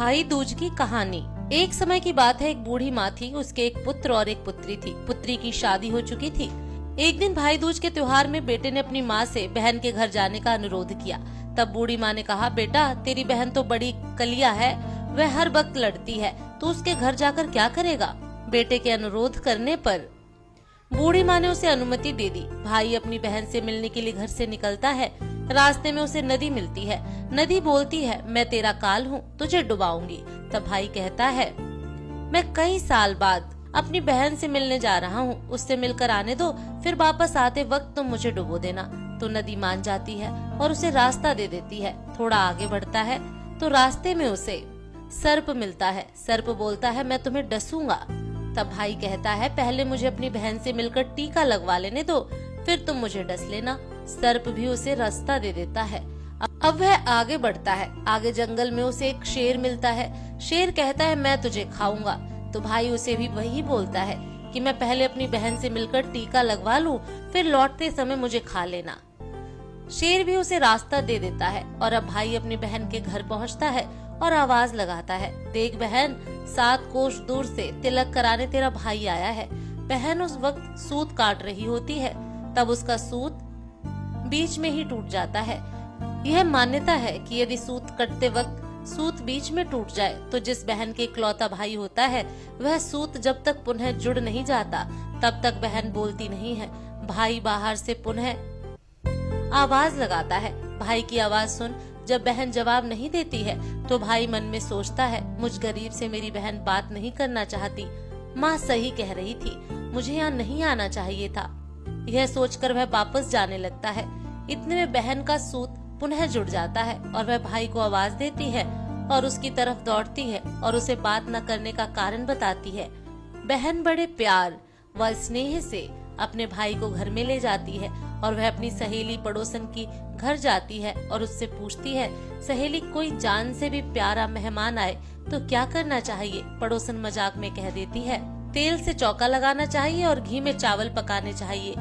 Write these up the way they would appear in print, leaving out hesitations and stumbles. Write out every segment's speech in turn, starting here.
भाई दूज की कहानी। एक समय की बात है, एक बूढ़ी माँ थी, उसके एक पुत्र और एक पुत्री थी। पुत्री की शादी हो चुकी थी। एक दिन भाई दूज के त्योहार में बेटे ने अपनी माँ से बहन के घर जाने का अनुरोध किया। तब बूढ़ी माँ ने कहा, बेटा तेरी बहन तो बड़ी कलिया है, वह हर वक्त लड़ती है, तो उसके घर जाकर क्या करेगा। बेटे के अनुरोध करने पर बूढ़ी माँ ने उसे अनुमति दे दी। भाई अपनी बहन से मिलने के लिए घर से निकलता है। रास्ते में उसे नदी मिलती है। नदी बोलती है, मैं तेरा काल हूँ, तुझे डुबाऊंगी। तब भाई कहता है, मैं कई साल बाद अपनी बहन से मिलने जा रहा हूँ, उससे मिलकर आने दो, फिर वापस आते वक्त तुम मुझे डुबो देना। तो नदी मान जाती है और उसे रास्ता दे देती है। थोड़ा आगे बढ़ता है तो रास्ते में उसे सर्प मिलता है। सर्प बोलता है, मैं तुम्हें डसूंगा। तब भाई कहता है, पहले मुझे अपनी बहन से मिलकर टीका लगवा लेने दो, फिर तुम मुझे डस लेना। सर्प भी उसे रास्ता दे देता है। अब वह आगे बढ़ता है। आगे जंगल में उसे एक शेर मिलता है। शेर कहता है, मैं तुझे खाऊंगा। तो भाई उसे भी वही बोलता है कि मैं पहले अपनी बहन से मिलकर टीका लगवा लूं, फिर लौटते समय मुझे खा लेना। शेर भी उसे रास्ता दे देता है और अब भाई अपनी बहन के घर पहुंचता है और आवाज लगाता है, देख बहन, 7 कोस दूर से तिलक कराने तेरा भाई आया है। बहन उस वक्त सूत काट रही होती है। तब उसका सूत बीच में ही टूट जाता है। यह मान्यता है कि यदि सूत कटते वक्त सूत बीच में टूट जाए तो जिस बहन के इकलौता भाई होता है, वह सूत जब तक पुनः जुड़ नहीं जाता तब तक बहन बोलती नहीं है। भाई बाहर से पुनः आवाज लगाता है। भाई की आवाज सुन जब बहन जवाब नहीं देती है तो भाई मन में सोचता है, मुझ गरीब से मेरी बहन बात नहीं करना चाहती। माँ सही कह रही थी, मुझे यहाँ नहीं आना चाहिए था। यह सोचकर वह वापस जाने लगता है। इतने में बहन का सूत पुनः जुड़ जाता है और वह भाई को आवाज देती है और उसकी तरफ दौड़ती है और उसे बात न करने का कारण बताती है। बहन बड़े प्यार व स्नेह से अपने भाई को घर में ले जाती है और वह अपनी सहेली पड़ोसन की घर जाती है और उससे पूछती है, सहेली कोई जान से भी प्यारा मेहमान आए तो क्या करना चाहिए। पड़ोसन मजाक में कह देती है, तेल से चौका लगाना चाहिए और घी में चावल पकाने चाहिए।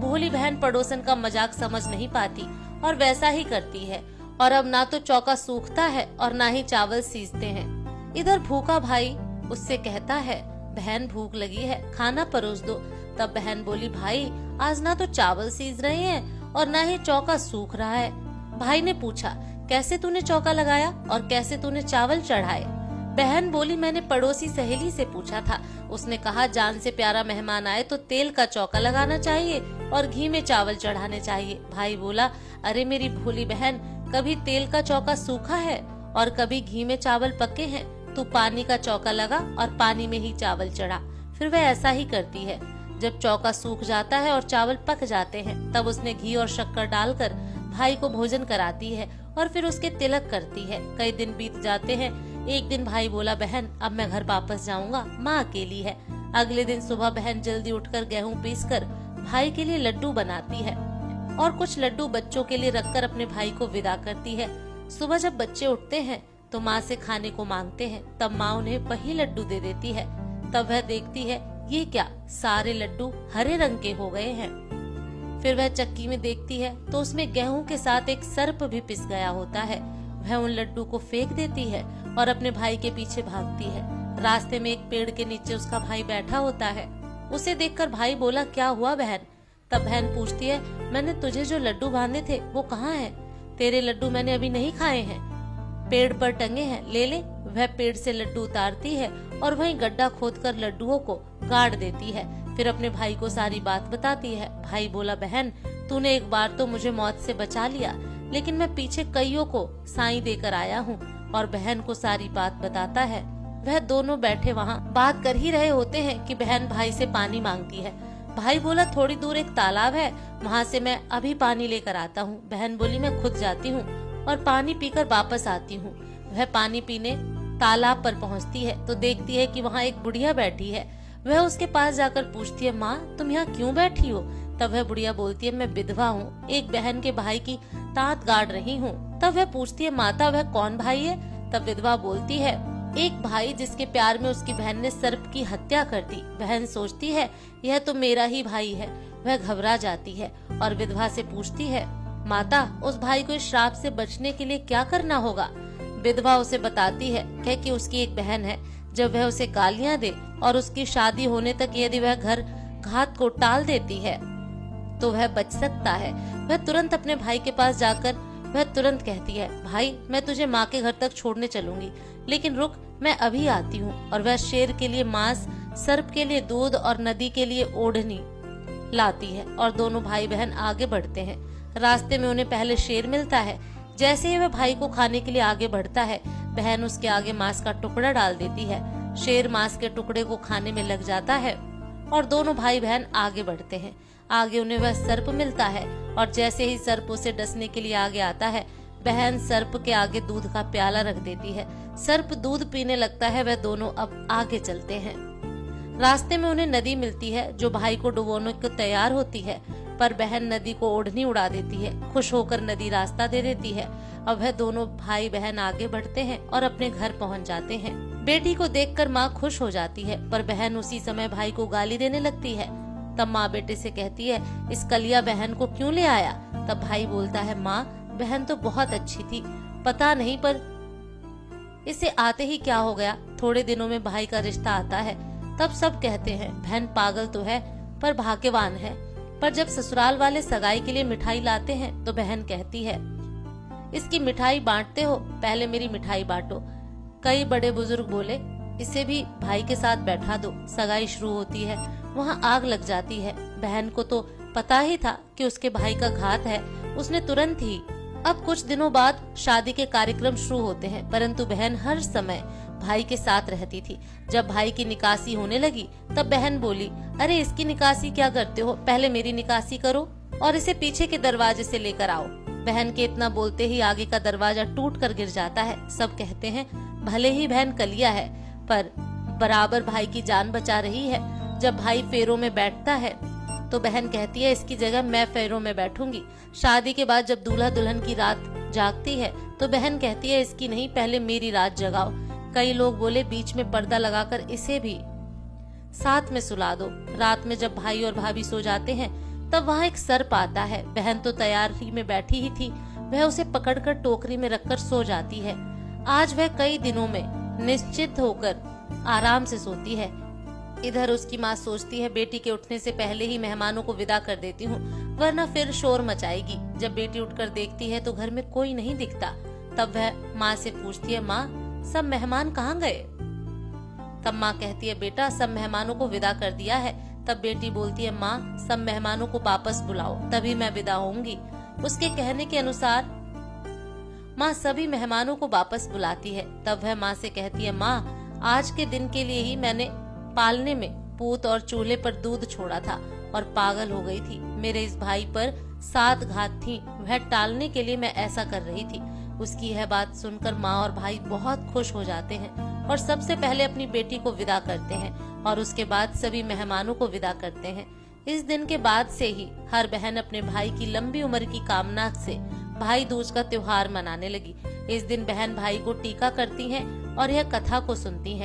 भोली बहन पड़ोसन का मजाक समझ नहीं पाती और वैसा ही करती है और अब ना तो चौका सूखता है और ना ही चावल सीजते हैं। इधर भूखा भाई उससे कहता है, बहन भूख लगी है, खाना परोस दो। तब बहन बोली, भाई आज ना तो चावल सीज रहे हैं और ना ही चौका सूख रहा है। भाई ने पूछा, कैसे तूने चौका लगाया और कैसे तूने चावल चढ़ाए। बहन बोली, मैंने पड़ोसी सहेली से पूछा था, उसने कहा जान से प्यारा मेहमान आए तो तेल का चौका लगाना चाहिए और घी में चावल चढ़ाने चाहिए। भाई बोला, अरे मेरी भोली बहन, कभी तेल का चौका सूखा है और कभी घी में चावल पके हैं। तू पानी का चौका लगा और पानी में ही चावल चढ़ा। फिर वह ऐसा ही करती है। जब चौका सूख जाता है और चावल पक जाते हैं तब उसने घी और शक्कर डालकर भाई को भोजन कराती है और फिर उसके तिलक करती है। कई दिन बीत जाते हैं। एक दिन भाई बोला, बहन अब मैं घर वापस जाऊंगा, माँ अकेली है। अगले दिन सुबह बहन जल्दी उठकर गेहूं पीसकर भाई के लिए लड्डू बनाती है और कुछ लड्डू बच्चों के लिए रखकर अपने भाई को विदा करती है। सुबह जब बच्चे उठते हैं तो माँ से खाने को मांगते हैं। तब माँ उन्हें वही लड्डू दे देती है। तब वह देखती है, ये क्या, सारे लड्डू हरे रंग के हो गए हैं। फिर वह चक्की में देखती है तो उसमें गेहूं के साथ एक सर्प भी पिस गया होता है। वह उन लड्डू को फेंक देती है और अपने भाई के पीछे भागती है। रास्ते में एक पेड़ के नीचे उसका भाई बैठा होता है। उसे देखकर भाई बोला, क्या हुआ बहन। तब बहन पूछती है, मैंने तुझे जो लड्डू बांधे थे वो कहाँ हैं? तेरे लड्डू मैंने अभी नहीं खाए हैं, पेड़ पर टंगे हैं, ले ले। वह पेड़ से लड्डू उतारती है और वहीं गड्ढा खोदकर लड्डुओं को गाड़ देती है। फिर अपने भाई को सारी बात बताती है। भाई बोला, बहन तूने एक बार तो मुझे मौत से बचा लिया, लेकिन मैं पीछे कईयों को साई देकर आया हूँ। और बहन को सारी बात बताता है। वह दोनों बैठे वहाँ बात कर ही रहे होते हैं कि बहन भाई से पानी मांगती है। भाई बोला, थोड़ी दूर एक तालाब है, वहाँ से मैं अभी पानी लेकर आता हूँ। बहन बोली, मैं खुद जाती हूँ और पानी पीकर वापस आती हूँ। वह पानी पीने तालाब पर पहुँचती है तो देखती है कि वहाँ एक बुढ़िया बैठी है। वह उसके पास जाकर पूछती है, माँ तुम यहाँ क्यों बैठी हो। तब वह बुढ़िया बोलती है, मैं विधवा हूँ, एक बहन के भाई की तात गाड़ रही हूँ। तब वह पूछती है, माता वह कौन भाई है। तब विधवा बोलती है, एक भाई जिसके प्यार में उसकी बहन ने सर्प की हत्या कर दी। बहन सोचती है, यह तो मेरा ही भाई है। वह घबरा जाती है और विधवा से पूछती है, माता उस भाई को इस श्राप से बचने के लिए क्या करना होगा। विधवा उसे बताती है कि उसकी एक बहन है, जब वह उसे गालियां दे और उसकी शादी होने तक यदि वह घर घात को टाल देती है तो वह बच सकता है। वह तुरंत अपने भाई के पास जाकर वह तुरंत कहती है, भाई मैं तुझे माँ के घर तक छोड़ने चलूंगी, लेकिन रुक, मैं अभी आती हूँ। और वह शेर के लिए मांस, सर्प के लिए दूध और नदी के लिए ओढ़नी लाती है और दोनों भाई बहन आगे बढ़ते हैं। रास्ते में उन्हें पहले शेर मिलता है। जैसे ही वह भाई को खाने के लिए आगे बढ़ता है, बहन उसके आगे मांस का टुकड़ा डाल देती है। शेर मांस के टुकड़े को खाने में लग जाता है और दोनों भाई बहन आगे बढ़ते हैं। आगे उन्हें वह सर्प मिलता है और जैसे ही सर्प उसे डसने के लिए आगे आता है, बहन सर्प के आगे दूध का प्याला रख देती है। सर्प दूध पीने लगता है। वह दोनों अब आगे चलते हैं। रास्ते में उन्हें नदी मिलती है जो भाई को डुबोने को तैयार होती है, पर बहन नदी को ओढ़नी उड़ा देती है। खुश होकर नदी रास्ता दे देती है। अब वह दोनों भाई बहन आगे बढ़ते हैं और अपने घर पहुंच जाते हैं। बेटी को देखकर माँ खुश हो जाती है, पर बहन उसी समय भाई को गाली देने लगती है। तब माँ बेटे से कहती है, इस कलिया बहन को क्यों ले आया? तब भाई बोलता है, माँ बहन तो बहुत अच्छी थी, पता नहीं पर इसे आते ही क्या हो गया। थोड़े दिनों में भाई का रिश्ता आता है। तब सब कहते हैं, बहन पागल तो है पर भाग्यवान है। पर जब ससुराल वाले सगाई के लिए मिठाई लाते हैं तो बहन कहती है, इसकी मिठाई बांटते हो, पहले मेरी मिठाई बांटो। कई बड़े बुजुर्ग बोले, इसे भी भाई के साथ बैठा दो। सगाई शुरू होती है, वहाँ आग लग जाती है। बहन को तो पता ही था कि उसके भाई का घात है। उसने तुरंत ही अब कुछ दिनों बाद शादी के कार्यक्रम शुरू होते हैं, परंतु बहन हर समय भाई के साथ रहती थी। जब भाई की निकासी होने लगी तब बहन बोली, अरे इसकी निकासी क्या करते हो, पहले मेरी निकासी करो और इसे पीछे के दरवाजे से लेकर आओ। बहन के इतना बोलते ही आगे का दरवाजा टूट कर गिर जाता है। सब कहते हैं, भले ही बहन कलिया है पर बराबर भाई की जान बचा रही है। जब भाई फेरों में बैठता है तो बहन कहती है, इसकी जगह मैं फेरों में बैठूंगी। शादी के बाद जब दूल्हा दुल्हन की रात जागती है तो बहन कहती है, इसकी नहीं, पहले मेरी रात जगाओ। कई लोग बोले, बीच में पर्दा लगाकर इसे भी साथ में सुला दो। रात में जब भाई और भाभी सो जाते हैं तब वहाँ एक सर्प आता है। बहन तो तैयारी में बैठी ही थी, वह उसे पकड़कर टोकरी में रखकर सो जाती है। आज वह कई दिनों में निश्चित होकर आराम से सोती है। इधर उसकी माँ सोचती है, बेटी के उठने से पहले ही मेहमानों को विदा कर देती हूँ, वरना फिर शोर मचाएगी। जब बेटी उठकर देखती है तो घर में कोई नहीं दिखता। तब वह माँ से पूछती है, माँ सब मेहमान कहाँ गए? तब माँ कहती है, बेटा सब मेहमानों को विदा कर दिया है। तब बेटी बोलती है, माँ सब मेहमानों को वापस बुलाओ, तभी मैं विदा होंगी। उसके कहने के अनुसार माँ सभी मेहमानों को वापस बुलाती है। तब वह माँ से कहती है, माँ आज के दिन के लिए ही मैंने पालने में पूत और चूल्हे पर दूध छोड़ा था और पागल हो गई थी। मेरे इस भाई पर 7 घात थी, वह टालने के लिए मैं ऐसा कर रही थी। उसकी यह बात सुनकर माँ और भाई बहुत खुश हो जाते हैं और सबसे पहले अपनी बेटी को विदा करते हैं और उसके बाद सभी मेहमानों को विदा करते हैं। इस दिन के बाद से ही हर बहन अपने भाई की लंबी उम्र की कामना से भाई दूज का त्योहार मनाने लगी। इस दिन बहन भाई को टीका करती हैं और यह कथा को सुनती हैं।